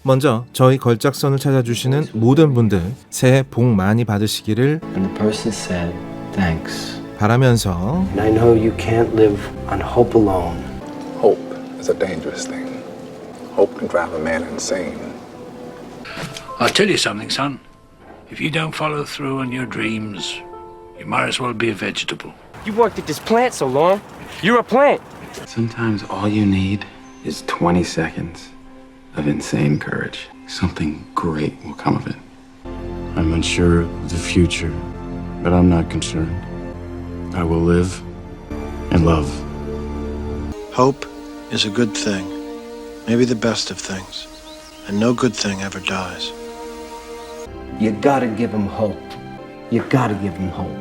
먼저 저희 걸작선을 찾아주시는 모든 분들 새해 복 많이 받으시기를 And the person said, thanks. 바라면서 And I know you can't live on hope alone. Hope is a dangerous thing. Hope can drive a man insane. I'll tell you something, son. If you don't follow through on your dreams, you might as well be a vegetable. You worked at this plant so long. You're a plant. Sometimes all you need is 20 seconds of insane courage. Something great will come of it. I'm unsure of the future, but I'm not concerned. I will live and love. Hope is a good thing, maybe the best of things, and no good thing ever dies. You gotta give him hope. You gotta give him hope.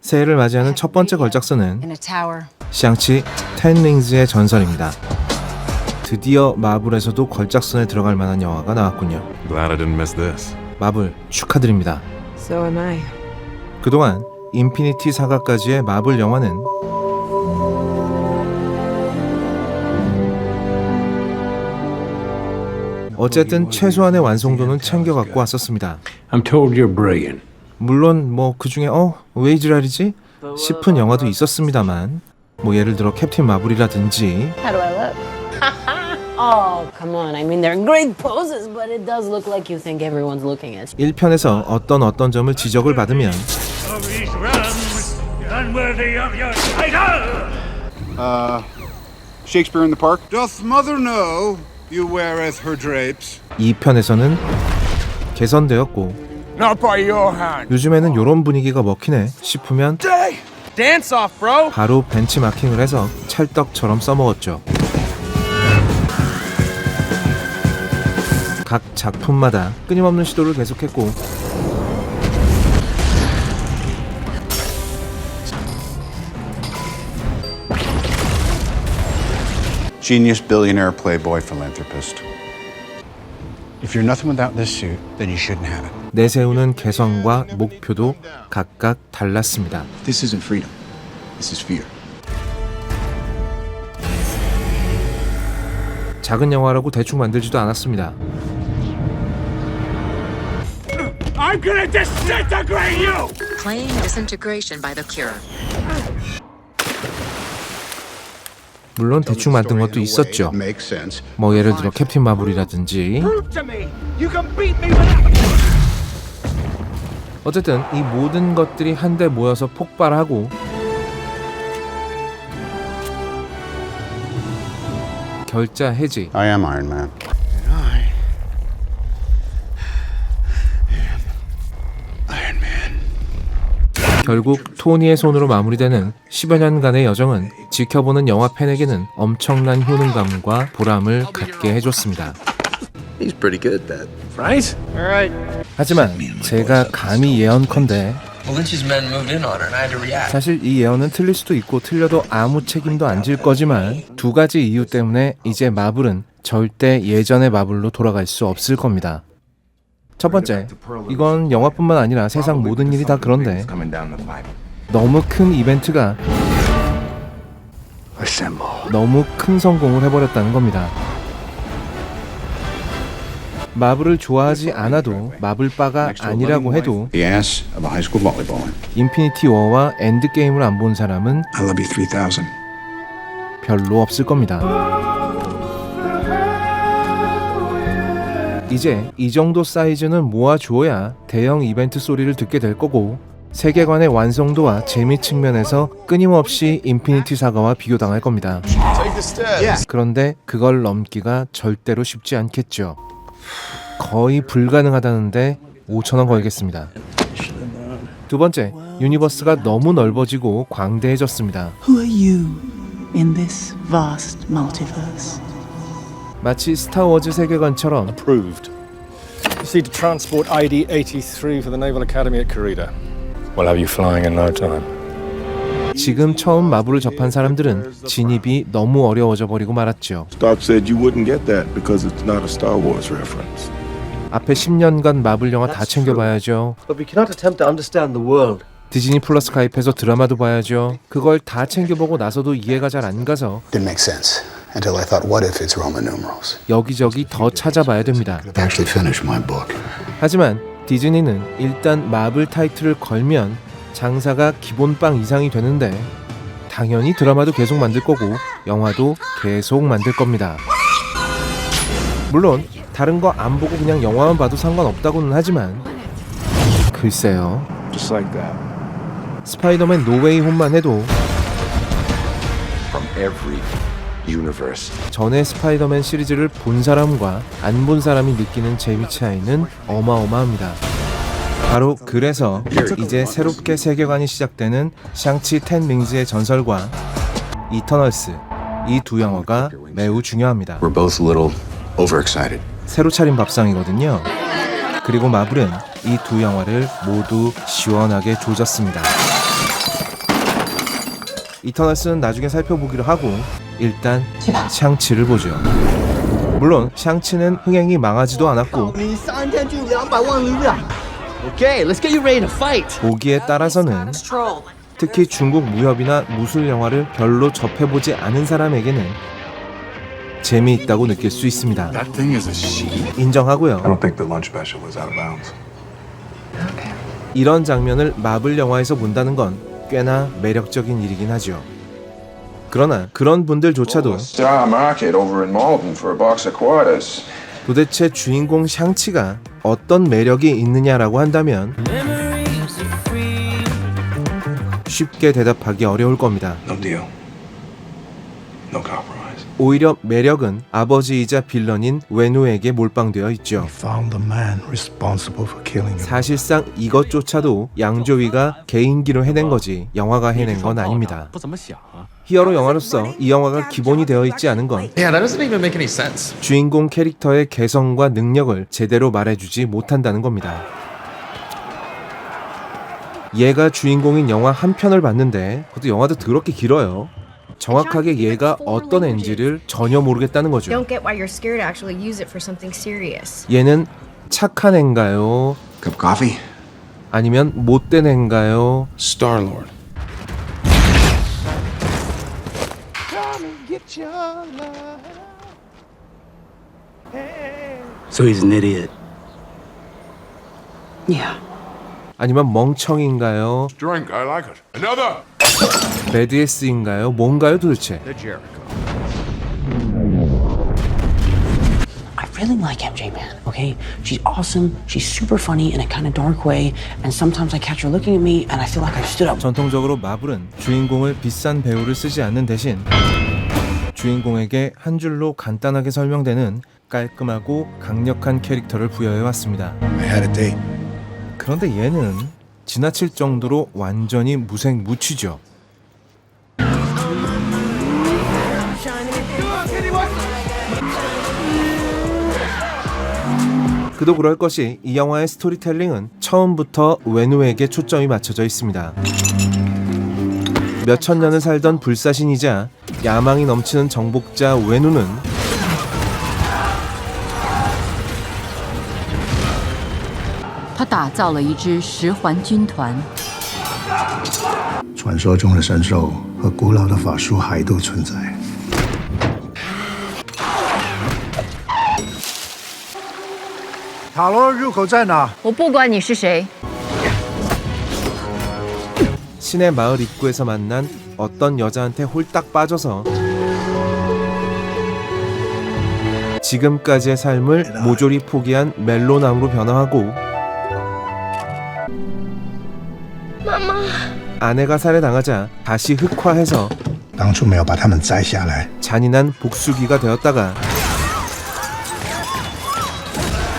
새해를 맞이하는 첫 번째 걸작선은 In a tower. 샹치 10 링즈의 전설입니다. 드디어 마블에서도 걸작선에 들어갈 만한 영화가 나왔군요. Glad I didn't miss this. 마블 축하드립니다. So am I. 그동안 인피니티 사가까지의 마블 영화는 어쨌든 최소한의 완성도는 챙겨갖고 왔었습니다. I'm told you're brilliant. 물론 뭐 그중에 왜 이 지랄이지? 싶은 영화도 있었습니다만 뭐 예를 들어 캡틴 마블이라든지 How do I look? Oh, come on. I mean, they're great poses, but it does look like you think everyone's looking at you. 1편에서 어떤 점을 지적을 받으면 Unworthy of your title! Shakespeare in the Park? Doth mother know you weareth her drapes? 2편에서는 개선되었고 Not by your hand. 요즘에는 요런 분위기가 먹히네 싶으면 Dance off, bro. 바로 벤치마킹을 해서 찰떡처럼 써먹었죠. 각 작품마다 끊임없는 시도를 계속했고 Genius, billionaire, playboy, philanthropist. If you're nothing without this suit, then you shouldn't have it. 내세우는 개성과 목표도 각각 달랐습니다. This isn't freedom. This is fear. 작은 영화라고 대충 만들지도 않았습니다. I'm gonna disintegrate you! Claim disintegration by the cure. 물론 대충 만든 것도 있었죠. Makes sense. 뭐 예를 들어 캡틴 마블이라든지 Prove to me you can beat me without... 어쨌든 이 모든 것들이 한데 모여서 폭발하고 결자 해지 I am Iron Man. 결국 토니의 손으로 마무리되는 10여 년간의 여정은 지켜보는 영화 팬에게는 엄청난 효능감과 보람을 갖게 해줬습니다. He's pretty good at that. Right? 하지만 제가 감히 예언컨대 Well, then she's men moved in on her and I had to react. 사실 이 예언은 틀릴 수도 있고 틀려도 아무 책임도 안 질 거지만 두 가지 이유 때문에 이제 마블은 절대 예전의 마블로 돌아갈 수 없을 겁니다. 첫 번째, 이건 영화뿐만 아니라 세상 모든 일이 다 그런데 너무 큰 이벤트가 너무 큰 성공을 해버렸다는 겁니다. 마블을 좋아하지 않아도 마블바가 아니라고 해도 The ass of a high school volleyballer. 인피니티 워와 엔드게임을 안 본 사람은 I love you 3000. 별로 없을 겁니다. 이제 이 정도 사이즈는 모아주어야 대형 이벤트 소리를 듣게 될 거고 세계관의 완성도와 재미 측면에서 끊임없이 인피니티 사가와 비교당할 겁니다. 그런데 그걸 넘기가 절대로 쉽지 않겠죠. 거의 불가능하다는데 5,000원 걸겠습니다. 두 번째, 유니버스가 너무 넓어지고 광대해졌습니다. Who are you in this vast multiverse? 마치 스타워즈 세계관처럼 Approved. Proceed to transport ID-83 for the Naval Academy at Kurita. We'll have you flying in no time. 지금 처음 마블을 접한 사람들은 진입이 너무 어려워져 버리고 말았죠. Stark said you wouldn't get that because it's not a Star Wars reference. 앞에 10년간 마블 영화 다 챙겨봐야죠. But we cannot attempt to understand the world. 디즈니 플러스 가입해서 드라마도 봐야죠. 그걸 다 챙겨보고 나서도 이해가 잘 안 가서 Didn't make sense until I thought, what if it's Roman numerals? 여기저기 더 찾아봐야 됩니다. Actually finish my book. 하지만 디즈니는 일단 마블 타이틀을 걸면 장사가 기본빵 이상이 되는데 당연히 드라마도 계속 만들 거고 영화도 계속 만들 겁니다. 물론 다른 거 안 보고 그냥 영화만 봐도 상관없다고는 하지만 글쎄요. Just like that. 스파이더맨 노웨이 홈만 해도 From every universe. 전에 스파이더맨 시리즈를 본 사람과 안 본 사람이 느끼는 재미 차이는 어마어마합니다. 바로 그래서 이제 새롭게 세계관이 시작되는 샹치 텐 링즈의 전설과 이터널스, 이 두 영화가 매우 중요합니다. We're both a little overexcited. 새로 차린 밥상이거든요. 그리고 마블은 이 두 영화를 모두 시원하게 조졌습니다. 이터널스는 나중에 살펴보기로 하고 일단 샹치를 보죠. 물론 샹치는 흥행이 망하지도 않았고 Okay, let's get you ready to fight. 보기에 따라서는 특히 중국 무협이나 무술 영화를 별로 접해보지 않은 사람에게는 재미있다고 느낄 수 있습니다. That thing is a sheep. 인정하고요. I don't think the lunch special was out of bounds. 이런 장면을 마블 영화에서 본다는 건 꽤나 매력적인 일이긴 하죠. 그러나 그런 분들조차도 Star Market over in Malden for a box of quarters. 도대체 주인공 샹치가 어떤 매력이 있느냐라고 한다면 쉽게 대답하기 어려울 겁니다. No deal. No compromise. 오히려 매력은 아버지이자 빌런인 웨누에게 몰빵되어 있죠. Found the man responsible for killing you. 사실상 이것조차도 양조위가 개인기로 해낸 거지 영화가 해낸 건 아닙니다. 히어로 영화로서 이 영화가 기본이 되어 있지 않은 건 Yeah, that doesn't even make any sense. 주인공 캐릭터의 개성과 능력을 제대로 말해주지 못한다는 겁니다. 얘가 주인공인 영화 한 편을 봤는데 그것도 영화도 더럽게 길어요. 정확하게 얘가 어떤 애인지를 전혀 모르겠다는 거죠. Don't get why you're scared to actually use it for something serious. 얘는 착한 애인가요? Cup of coffee? 아니면 못된 애인가요? Star-Lord. So he's an idiot. Yeah. 아니면 멍청인가요? Drink, I like it. Another. 배드에스인가요? 뭔가요 도대체? I really like MJ, man, okay? She's awesome, she's super funny in a kind of dark way, and sometimes I catch her looking at me and I feel like I've stood up. 전통적으로 마블은 주인공을 비싼 배우를 쓰지 않는 대신 주인공에게 한 줄로 간단하게 설명되는 깔끔하고 강력한 캐릭터를 부여해왔습니다. I had a date. 그런데 얘는 지나칠 정도로 완전히 무색무취죠. 그도 그럴 것이 이 영화의 스토리텔링은 처음부터 웨누에게 초점이 맞춰져 있습니다. 몇천 년을 살던 불사신이자 야망이 넘치는 정복자 웨누는传说中的神兽和古老的法术还都存在。塔罗入口在哪？我不管你是谁。 신의 마을 입구에서 만난 어떤 여자한테 홀딱 빠져서 지금까지의 삶을 모조리 포기한 멜로남으로 변화하고 아내가 살해당하자 다시 흑화해서 当初没有把他们摘下来， 잔인한 복수기가 되었다가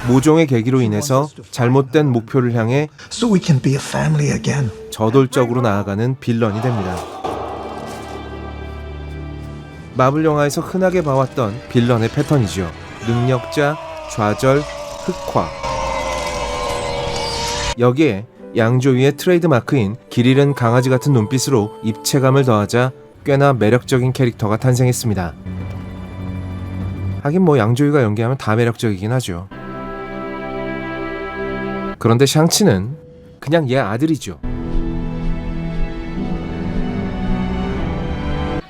모종의 계기로 인해서 잘못된 목표를 향해 So we can be a family again. 저돌적으로 나아가는 빌런이 됩니다. 마블 영화에서 흔하게 봐왔던 빌런의 패턴이지요. 능력자, 좌절, 흑화. 여기에 양조위의 트레이드 마크인 길 잃은 강아지 같은 눈빛으로 입체감을 더하자 꽤나 매력적인 캐릭터가 탄생했습니다. 하긴 뭐 양조위가 연기하면 다 매력적이긴 하죠. 그런데 샹치는 그냥 얘 아들이죠.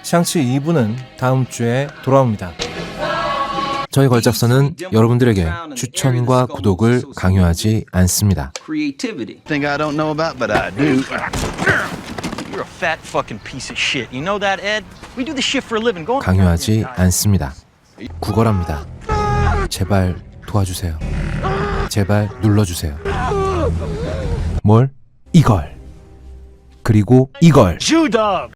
샹치 2부는 다음 주에 돌아옵니다. 저희 걸작서는 여러분들에게 추천과 구독을 강요하지 않습니다. Creativity. Thing I don't know about, but I do. You're a fat fucking piece of shit. You know that, Ed? We do this shit for a living. Go. 강요하지 않습니다. 구걸합니다. 제발 도와주세요. 제발 눌러주세요. 뭘? 이걸. 그리고 이걸.